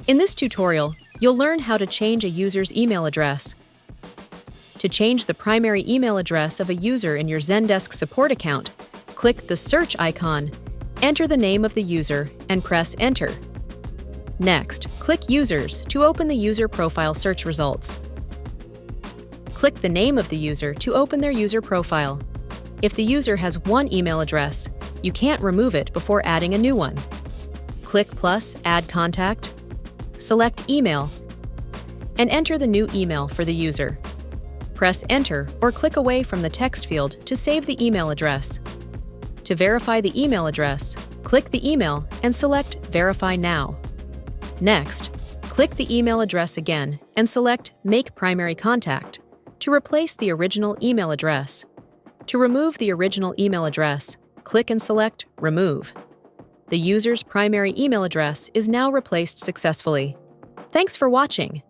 In this tutorial, you'll learn how to change a user's email address. To change the primary email address of a user in your Zendesk support account, click the search icon, enter the name of the user, and press Enter. Next, click Users to open the user profile search results. Click the name of the user to open their user profile. If the user has one email address, you can't remove it before adding a new one. Click plus Add Contact, select Email, and enter the new email for the user. Press Enter or click away from the text field to save the email address. To verify the email address, click the email and select Verify Now. Next, click the email address again and select Make Primary Contact to replace the original email address. To remove the original email address, click and select Remove. The user's primary email address is now replaced successfully. Thanks for watching.